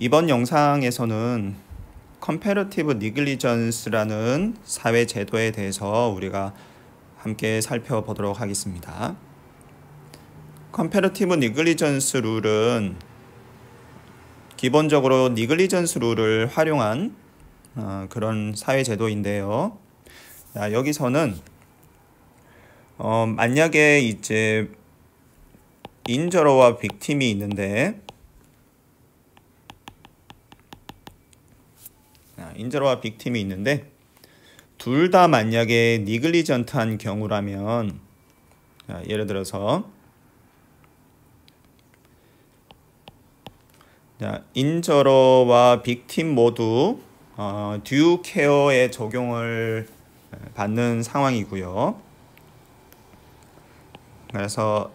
이번 영상에서는 컴패러티브 니글리전스라는 사회 제도에 대해서 우리가 함께 살펴보도록 하겠습니다. 컴패러티브 니글리전스 룰은 기본적으로 니글리전스 룰을 활용한 그런 사회 제도인데요. 여기서는 만약에 이제 인저러와 빅팀이 있는데 인저러와 빅팀이 있는데 둘 다 만약에 니글리전트한 경우라면 예를 들어서 인저러와 빅팀 모두 듀 케어의 적용을 받는 상황이고요. 그래서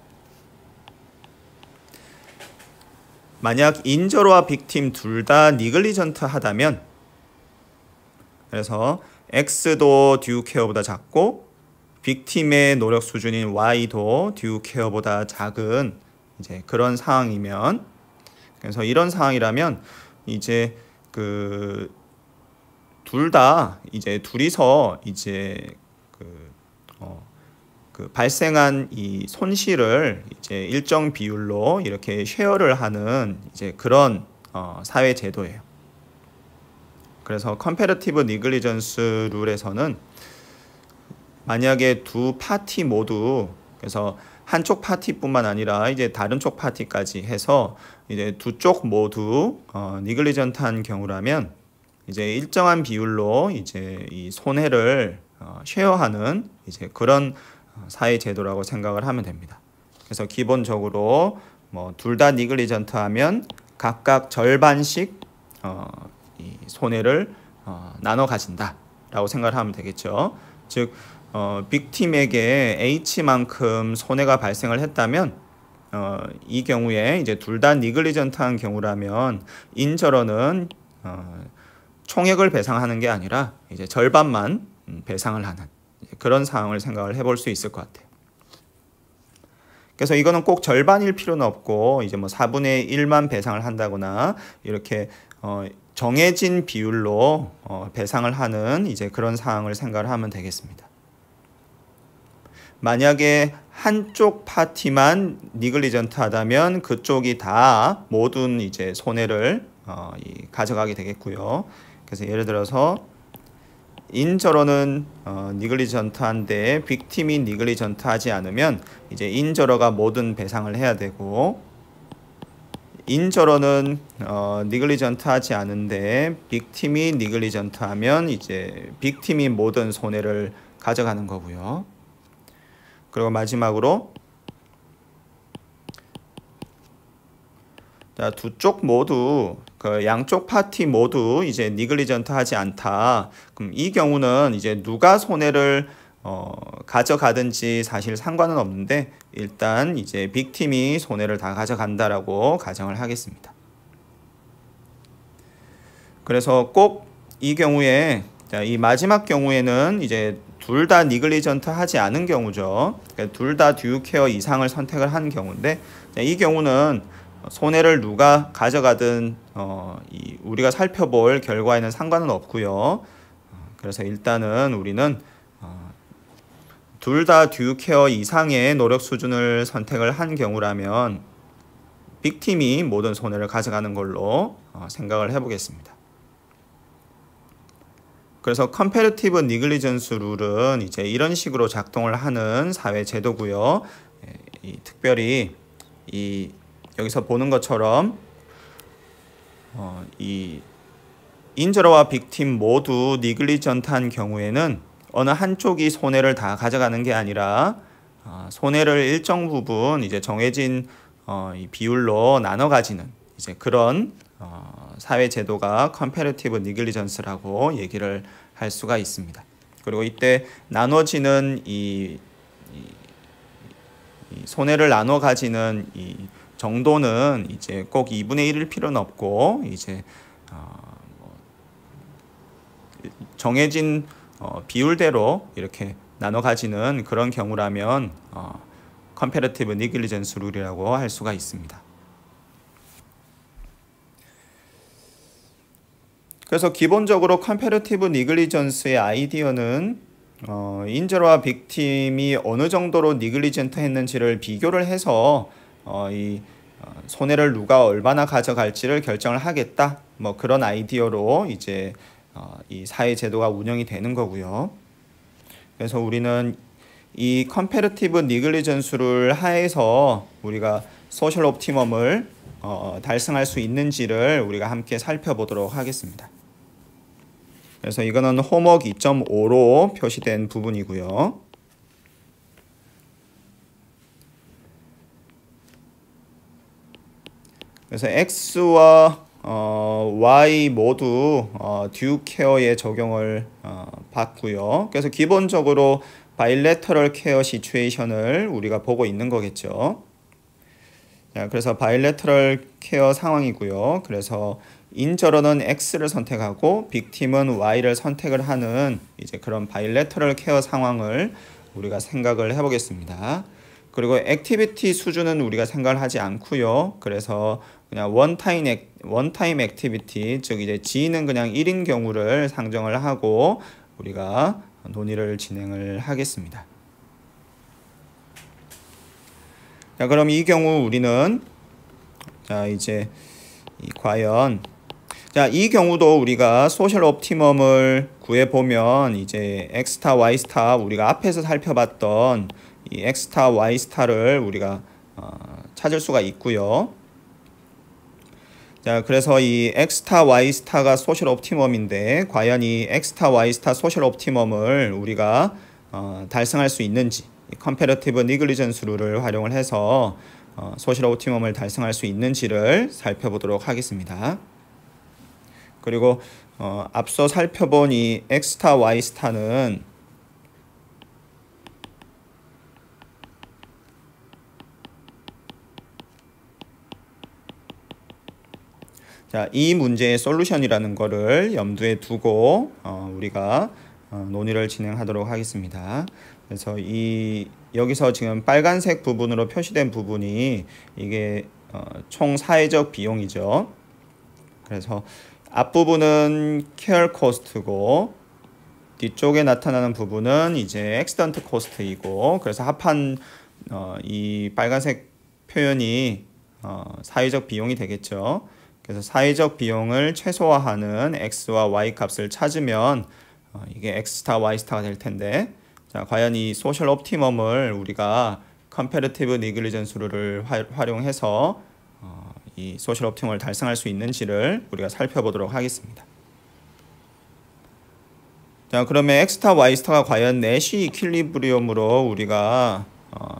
만약 인저러와 빅팀 둘 다 니글리전트 하다면, 그래서 X도 듀 케어보다 작고 빅팀의 노력 수준인 Y도 듀 케어보다 작은 이제 그런 상황이면, 그래서 이런 상황이라면 이제 둘 다 이제 둘이서 이제 발생한 이 손실을 이제 일정 비율로 이렇게 쉐어를 하는 이제 그런 사회 제도예요. 그래서 컴패러티브 니글리전스 룰에서는 만약에 두 파티 모두, 그래서 한쪽 파티뿐만 아니라 이제 다른 쪽 파티까지 해서 이제 두 쪽 모두 니글리전트한 경우라면 이제 일정한 비율로 이제 이 손해를 쉐어하는 이제 그런 사회 제도라고 생각을 하면 됩니다. 그래서 기본적으로 둘 다 니글리전트하면 각각 절반씩 이 손해를 나눠 가진다라고 생각을 하면 되겠죠. 즉 빅팀에게 H만큼 손해가 발생을 했다면 이 경우에 이제 둘 다 니글리전트한 경우라면 인저러는 총액을 배상하는 게 아니라 이제 절반만 배상을 하는 그런 상황을 생각을 해볼 수 있을 것 같아요. 그래서 이거는 꼭 절반일 필요는 없고 이제 4분의 1만 배상을 한다거나 이렇게 정해진 비율로 배상을 하는 이제 그런 상황을 생각을 하면 되겠습니다. 만약에 한쪽 파티만 니글리전트 하다면 그쪽이 다 모든 이제 손해를 가져가게 되겠고요. 그래서 예를 들어서 인저러는 니글리전트한데 빅팀이 니글리전트하지 않으면 이제 인저러가 모든 배상을 해야 되고, 인저러는 니글리전트하지 않은데 빅팀이 니글리전트하면 이제 빅팀이 모든 손해를 가져가는 거고요. 그리고 마지막으로 두 쪽 모두 양쪽 파티 모두 이제 니글리전트 하지 않다. 그럼 이 경우는 이제 누가 손해를 가져가든지 사실 상관은 없는데 일단 이제 빅팀이 손해를 다 가져간다라고 가정을 하겠습니다. 그래서 꼭 이 경우에 이 마지막 경우에는 이제 둘 다 니글리전트 하지 않은 경우죠. 둘 다 듀 케어 이상을 선택을 한 경우인데 이 경우는 손해를 누가 가져가든 우리가 살펴볼 결과에는 상관은 없고요. 그래서 일단은 우리는 둘 다 듀 케어 이상의 노력 수준을 선택을 한 경우라면 빅팀이 모든 손해를 가져가는 걸로 생각을 해보겠습니다. 그래서 컴패러티브 니글리전스 룰은 이제 이런 식으로 작동을 하는 사회 제도고요. 특별히 여기서 보는 것처럼 이 인저러와 빅팀 모두 니글리전트한 경우에는 어느 한쪽이 손해를 다 가져가는 게 아니라 손해를 일정 부분 이제 정해진 이 비율로 나눠 가지는 이제 그런 사회 제도가 컴패러티브 니글리전스라고 얘기를 할 수가 있습니다. 그리고 이때 나눠지는 이 손해를 나눠 가지는 이 정도는 이제 꼭 2분의 1일 필요는 없고 이제 정해진 비율대로 이렇게 나눠 가지는 그런 경우라면 컴패러티브 니글리전스 룰이라고 할 수가 있습니다. 그래서 기본적으로 컴패러티브 니글리전스의 아이디어는 인저와 빅팀이 어느 정도로 니글리전트 했는지를 비교를 해서 손해를 누가 얼마나 가져갈지를 결정을 하겠다. 뭐 그런 아이디어로 이제 이 사회 제도가 운영이 되는 거고요. 그래서 우리는 이 컴패러티브 니글리전스를 하에서 우리가 소셜 옵티멈을 달성할 수 있는지를 우리가 함께 살펴보도록 하겠습니다. 그래서 이거는 홈워크 2.5로 표시된 부분이고요. 그래서 X와 Y 모두 듀 케어의 적용을 받고요. 그래서 기본적으로 바일레터럴 케어 시츄에이션을 우리가 보고 있는 거겠죠. 자, 그래서 바일레터럴 케어 상황이고요. 그래서 인저러는 X를 선택하고 빅팀은 Y를 선택을 하는 이제 그런 바일레터럴 케어 상황을 우리가 생각을 해보겠습니다. 그리고 액티비티 수준은 우리가 생각을 하지 않고요. 그래서 그냥 원타임 액티비티, 즉 이제 G는 그냥 1인 경우를 상정을 하고 우리가 논의를 진행을 하겠습니다. 자, 그럼 이 경우 우리는 이제 과연 이 경우도 우리가 소셜 옵티멈을 구해 보면 이제 X 스타 Y 스타 우리가 앞에서 살펴봤던 이 X 스타 Y 스타를 우리가 찾을 수가 있고요. 자, 그래서 이 X 스타 Y 스타가 소셜 옵티멈인데 과연 이 X 스타 Y 스타 소셜 옵티멈을 우리가 달성할 수 있는지 컴패러티브 니글리전스 룰을 활용을 해서 소셜 옵티멈을 달성할 수 있는지를 살펴보도록 하겠습니다. 그리고 앞서 살펴본 이 X 스타 Y 스타는 자, 이 문제의 솔루션이라는 거를 염두에 두고 우리가 논의를 진행하도록 하겠습니다. 그래서 여기서 지금 빨간색 부분으로 표시된 부분이 이게 총 사회적 비용이죠. 그래서 앞부분은 케어 코스트고 뒤쪽에 나타나는 부분은 이제 액시던트 코스트이고, 그래서 합한 이 빨간색 표현이 사회적 비용이 되겠죠. 그래서 사회적 비용을 최소화하는 X와 Y 값을 찾으면 이게 X 스타 Y 스타가 될 텐데, 자, 과연 이 소셜 옵티멈을 우리가 컴패러티브 니글리전스 룰을 활용해서 이 소셜 옵티멈을 달성할 수 있는지를 우리가 살펴보도록 하겠습니다. 자, 그러면 X 스타 Y 스타가 과연 내시 이퀄리브리엄으로 우리가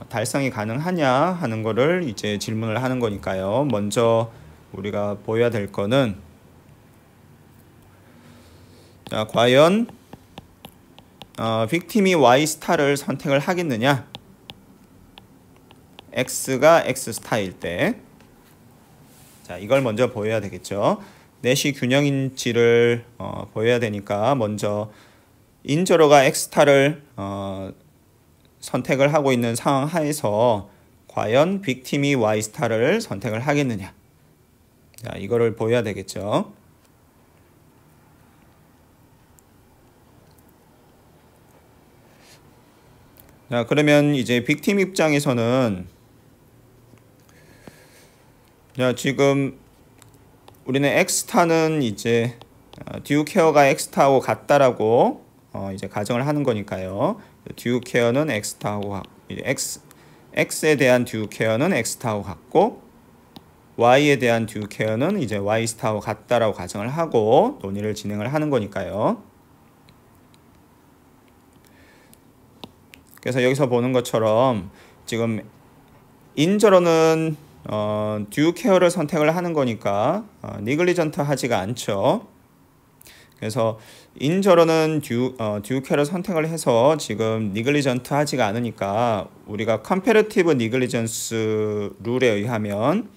달성이 가능하냐 하는 거를 이제 질문을 하는 거니까요. 먼저 우리가 보여야 될 거는, 자, 과연 빅팀이 Y 스타를 선택을 하겠느냐? X가 X 스타일 때, 자, 이걸 먼저 보여야 되겠죠. 넷이 균형인지를 보여야 되니까 먼저 인저러가 X 스타를 선택을 하고 있는 상황 하에서 과연 빅팀이 Y 스타를 선택을 하겠느냐? 자, 이거를 보여야 되겠죠. 자, 그러면 이제 빅팀 입장에서는, 자, 지금 우리는 X스타는 이제 듀 케어가 X스타하고 같다라고 이제 가정을 하는 거니까요. 듀 케어는 X스타하고 X에 대한 듀 케어는 X스타하고 같고, Y에 대한 듀 케어는 이제 Y스타하고 같다라고 가정을 하고 논의를 진행을 하는 거니까요. 그래서 여기서 보는 것처럼 지금 인저러는 듀 케어를 선택을 하는 거니까 니글리전트 하지가 않죠. 그래서 인저러는 듀 케어를 선택을 해서 지금 니글리전트 하지가 않으니까 우리가 컴패러티브 니글리전스 룰에 의하면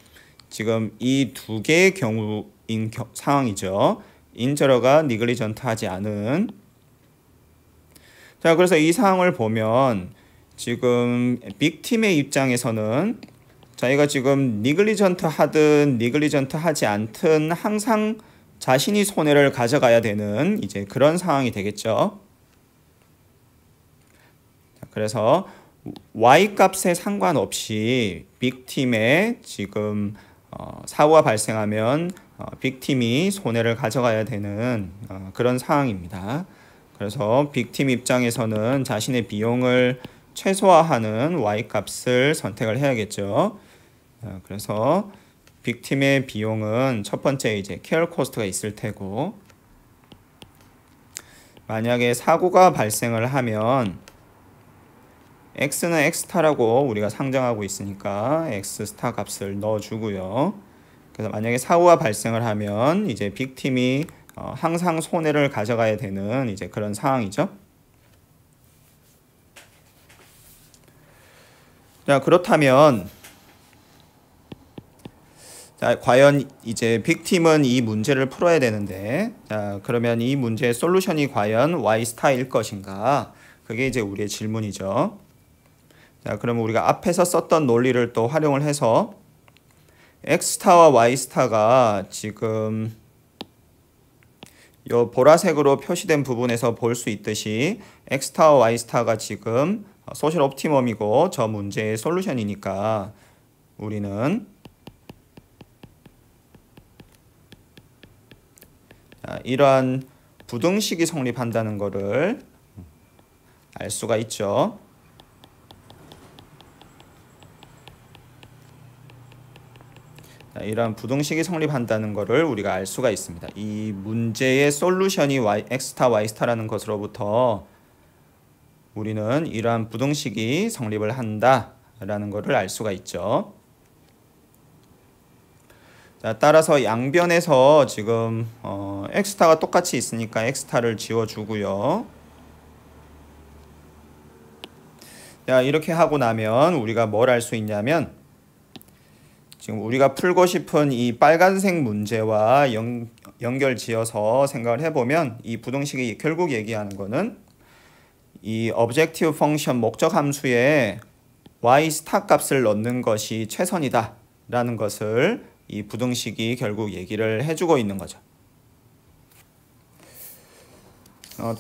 지금 이 두 개의 경우인 상황이죠. 인저러가 니글리전트 하지 않은. 자, 그래서 이 상황을 보면 지금 빅팀의 입장에서는 자기가 지금 니글리전트 하든 니글리전트 하지 않든 항상 자신이 손해를 가져가야 되는 이제 그런 상황이 되겠죠. 그래서 Y 값에 상관없이 빅팀에 지금 사고가 발생하면 빅팀이 손해를 가져가야 되는 그런 상황입니다. 그래서 빅팀 입장에서는 자신의 비용을 최소화하는 Y 값을 선택을 해야겠죠. 그래서 빅팀의 비용은 첫 번째 이제 케어 코스트가 있을 테고, 만약에 사고가 발생을 하면 X는 X스타라고 우리가 상정하고 있으니까 X스타 값을 넣어주고요. 그래서 만약에 사고가 발생을 하면 이제 빅팀이 항상 손해를 가져가야 되는 이제 그런 상황이죠. 자, 그렇다면 자, 과연 이제 빅팀은 이 문제를 풀어야 되는데, 자, 그러면 이 문제의 솔루션이 과연 Y스타일 것인가? 그게 이제 우리의 질문이죠. 자, 그러면 우리가 앞에서 썼던 논리를 또 활용을 해서 X스타와 Y스타가 지금 요 보라색으로 표시된 부분에서 볼 수 있듯이 X스타와 Y스타가 지금 소셜 옵티멈이고 저 문제의 솔루션이니까 우리는 이러한 부등식이 성립한다는 것을 알 수가 있죠. 이러한 부등식이 성립한다는 것을 우리가 알 수가 있습니다. 이 문제의 솔루션이 X스타, Y스타라는 것으로부터 우리는 이러한 부등식이 성립을 한다라는 것을 알 수가 있죠. 자, 따라서 양변에서 지금 X스타가 똑같이 있으니까 X스타를 지워주고요. 자, 이렇게 하고 나면 우리가 뭘 알 수 있냐면 지금 우리가 풀고 싶은 이 빨간색 문제와 연결 지어서 생각을 해보면 이 부등식이 결국 얘기하는 거는 이 objective function 목적 함수에 y 스타 값을 넣는 것이 최선이다 라는 것을 이 부등식이 결국 얘기를 해주고 있는 거죠.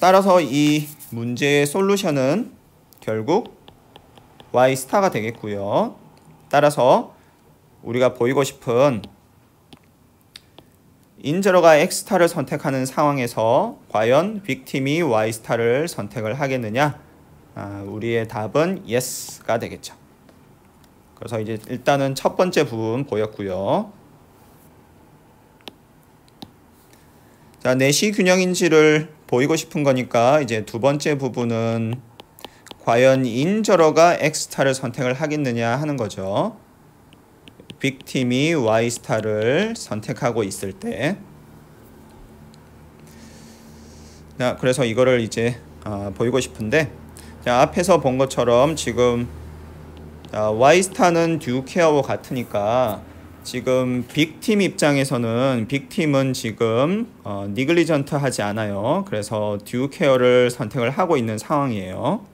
따라서 이 문제의 솔루션은 결국 y 스타가 되겠고요. 따라서 우리가 보이고 싶은 인저러가 X스타를 선택하는 상황에서 과연 빅팀이 Y스타를 선택을 하겠느냐? 우리의 답은 YES가 되겠죠. 그래서 이제 일단은 첫 번째 부분 보였고요. 자, 내시 균형인지를 보이고 싶은 거니까 이제 두 번째 부분은 과연 인저러가 X스타를 선택을 하겠느냐 하는 거죠. 빅팀이 Y스타를 선택하고 있을 때. 자, 그래서 이거를 이제 보이고 싶은데, 자, 앞에서 본 것처럼 지금 Y스타는 듀 케어와 같으니까 지금 빅팀 입장에서는 빅팀은 지금 니글리전트 하지 않아요. 그래서 듀 케어를 선택을 하고 있는 상황이에요.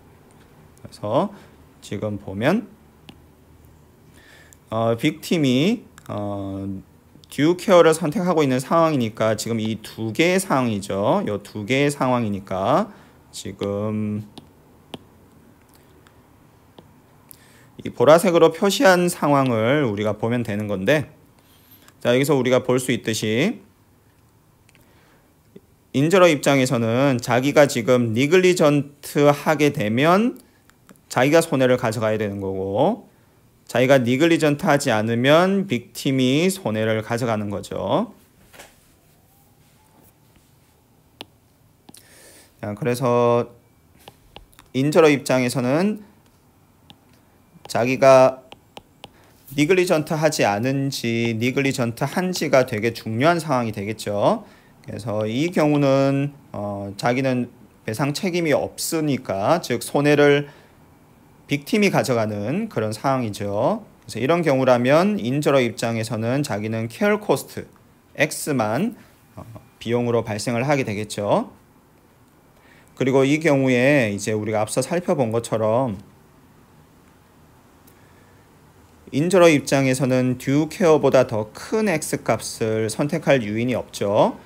그래서 지금 보면 빅팀이 듀 케어를 선택하고 있는 상황이니까 지금 이 두 개의 상황이죠. 이 두 개의 상황이니까 지금 이 보라색으로 표시한 상황을 우리가 보면 되는 건데, 자, 여기서 우리가 볼 수 있듯이 인저러 입장에서는 자기가 지금 니글리전트 하게 되면 자기가 손해를 가져가야 되는 거고, 자기가 니글리전트 하지 않으면 빅팀이 손해를 가져가는 거죠. 자, 그래서 인저러 입장에서는 자기가 니글리전트 하지 않은지 니글리전트 한지가 되게 중요한 상황이 되겠죠. 그래서 이 경우는 자기는 배상 책임이 없으니까, 즉 손해를 빅팀이 가져가는 그런 상황이죠. 그래서 이런 경우라면 인저러 입장에서는 자기는 케어 코스트 X만 비용으로 발생을 하게 되겠죠. 그리고 이 경우에 이제 우리가 앞서 살펴본 것처럼 인저러 입장에서는 듀 케어보다 더 큰 X 값을 선택할 유인이 없죠.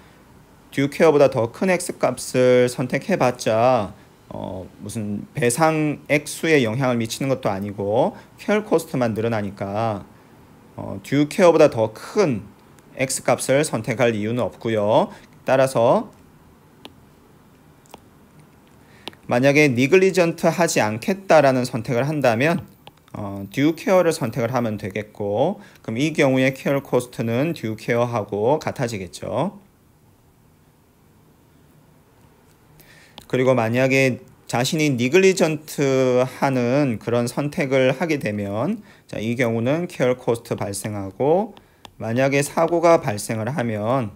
due care보다 더 큰 x값을 선택해봤자 무슨 배상 액수에 영향을 미치는 것도 아니고 care cost만 늘어나니까 due care보다 더 큰 x값을 선택할 이유는 없고요. 따라서 만약에 negligent 하지 않겠다라는 선택을 한다면 due care를 선택을 하면 되겠고, 그럼 이 경우에 care cost는 due care하고 같아지겠죠. 그리고 만약에 자신이 negligent 하는 그런 선택을 하게 되면 자, 이 경우는 care cost 발생하고, 만약에 사고가 발생을 하면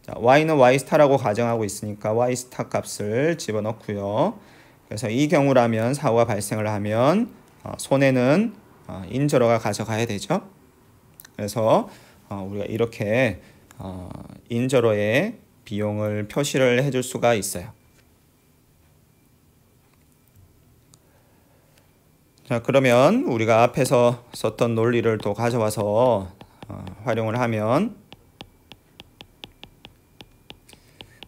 자, y는 y*라고 가정하고 있으니까 y* 값을 집어넣고요. 그래서 이 경우라면 사고가 발생을 하면 손해는 인저러가 가져가야 되죠. 그래서 우리가 이렇게 인저러의 비용을 표시를 해줄 수가 있어요. 자, 그러면 우리가 앞에서 썼던 논리를 또 가져와서 활용을 하면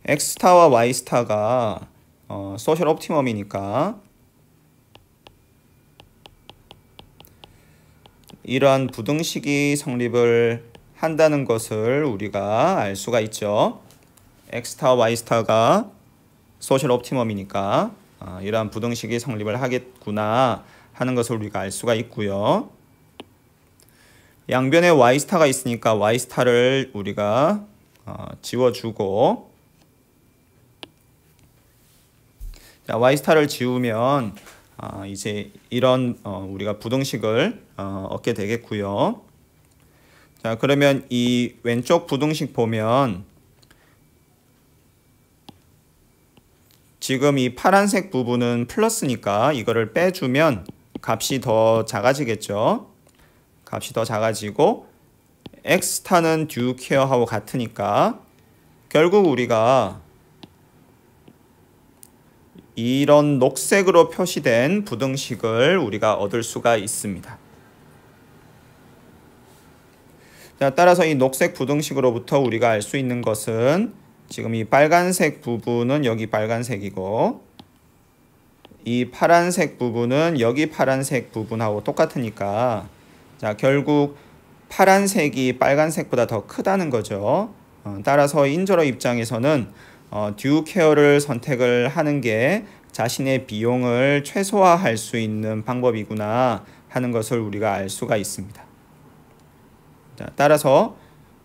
X스타와 Y스타가 소셜 옵티멈이니까 이러한 부등식이 성립을 한다는 것을 우리가 알 수가 있죠. X스타와 Y스타가 소셜 옵티멈이니까 이러한 부등식이 성립을 하겠구나 하는 것을 우리가 알 수가 있고요. 양변에 Y스타가 있으니까 Y스타를 우리가 지워주고, 자, Y스타를 지우면 이제 이런 우리가 부등식을 얻게 되겠고요. 자, 그러면 이 왼쪽 부등식 보면 지금 이 파란색 부분은 플러스니까 이거를 빼주면 값이 더 작아지겠죠. 값이 더 작아지고 X스타는 due care하고 같으니까 결국 우리가 이런 녹색으로 표시된 부등식을 우리가 얻을 수가 있습니다. 자, 따라서 이 녹색 부등식으로부터 우리가 알 수 있는 것은 지금 이 빨간색 부분은 여기 빨간색이고 이 파란색 부분은 여기 파란색 부분하고 똑같으니까 자, 결국 파란색이 빨간색보다 더 크다는 거죠. 따라서 인저러 입장에서는 due care를 선택을 하는 게 자신의 비용을 최소화할 수 있는 방법이구나 하는 것을 우리가 알 수가 있습니다. 자, 따라서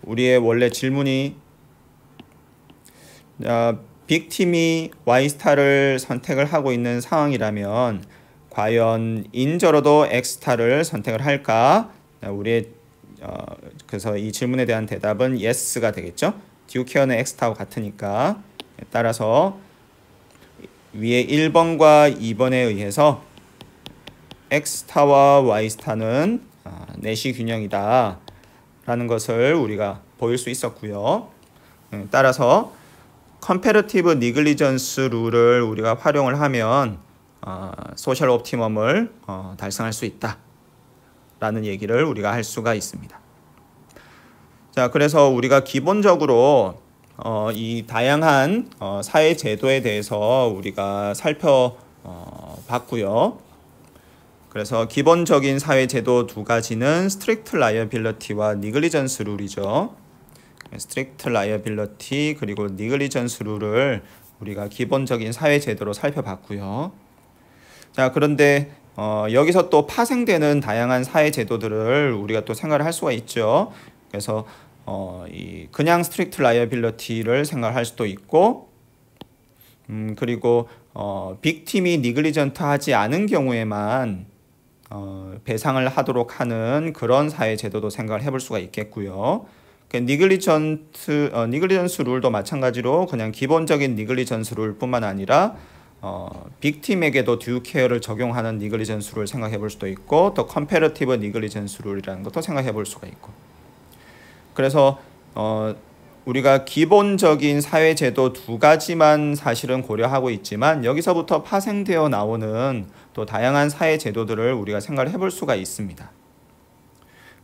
우리의 원래 질문이 빅팀이 Y스타를 선택을 하고 있는 상황이라면 과연 인저러도 X스타를 선택을 할까? 우리의 그래서 이 질문에 대한 대답은 yes가 되겠죠. due care는 X스타하고 같으니까. 따라서 위에 1번과 2번에 의해서 X스타와 Y스타는 내시 균형이다 라는 것을 우리가 보일 수 있었고요. 따라서 컴패러티브 니글리전스 룰을 우리가 활용을 하면 소셜 옵티멈을 달성할 수 있다 라는 얘기를 우리가 할 수가 있습니다. 자, 그래서 우리가 기본적으로 이 다양한 사회 제도에 대해서 우리가 살펴봤고요. 그래서 기본적인 사회 제도 두 가지는 Strict Liability와 Negligence 룰이죠. Strict Liability 그리고 Negligence 룰을 우리가 기본적인 사회 제도로 살펴봤고요. 자, 그런데 여기서 또 파생되는 다양한 사회 제도들을 우리가 또 생각을 할 수가 있죠. 그래서 이 그냥 Strict Liability를 생각할 수도 있고, 그리고 빅팀이 Negligent 하지 않은 경우에만 배상을 하도록 하는 그런 사회 제도도 생각을 해볼 수가 있겠고요. 니글리전스 룰도 마찬가지로 그냥 기본적인 니글리전스 룰뿐만 아니라 빅팀에게도 듀 케어를 적용하는 니글리전스 룰을 생각해 볼 수도 있고, 또 컴패러티브 니글리전스 룰이라는 것도 생각해 볼 수가 있고. 그래서 우리가 기본적인 사회제도 두 가지만 사실은 고려하고 있지만 여기서부터 파생되어 나오는 또 다양한 사회제도들을 우리가 생각을 해볼 수가 있습니다.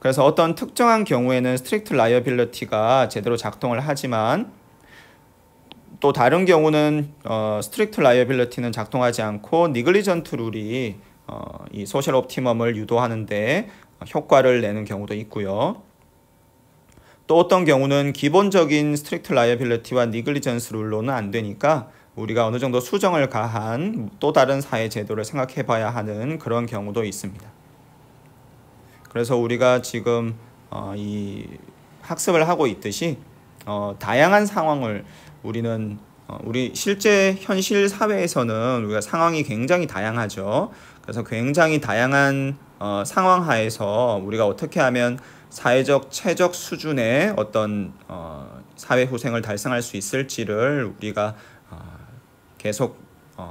그래서 어떤 특정한 경우에는 스트릭트 라이어빌리티가 제대로 작동을 하지만 또 다른 경우는 스트릭트 라이어빌리티는 작동하지 않고 니글리전트 룰이 이 소셜 옵티멈을 유도하는데 효과를 내는 경우도 있고요. 또 어떤 경우는 기본적인 스트릭트 라이어빌리티와 니글리전스 룰로는 안 되니까 우리가 어느 정도 수정을 가한 또 다른 사회 제도를 생각해 봐야 하는 그런 경우도 있습니다. 그래서 우리가 지금 이 학습을 하고 있듯이 다양한 상황을 우리는 우리 실제 현실 사회에서는 우리가 상황이 굉장히 다양하죠. 그래서 굉장히 다양한 상황 하에서 우리가 어떻게 하면 사회적 최적 수준의 어떤 사회 후생을 달성할 수 있을지를 우리가 계속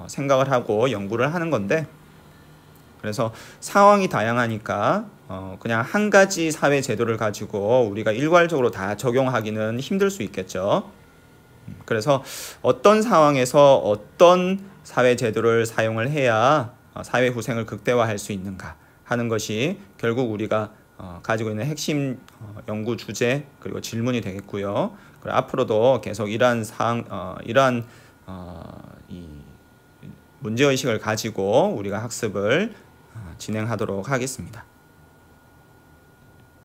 생각을 하고 연구를 하는 건데, 그래서 상황이 다양하니까 그냥 한 가지 사회 제도를 가지고 우리가 일괄적으로 다 적용하기는 힘들 수 있겠죠. 그래서 어떤 상황에서 어떤 사회 제도를 사용을 해야 사회 후생을 극대화할 수 있는가 하는 것이 결국 우리가 가지고 있는 핵심 연구 주제 그리고 질문이 되겠고요. 그리고 앞으로도 계속 이러한 이 문제의식을 가지고 우리가 학습을 진행하도록 하겠습니다.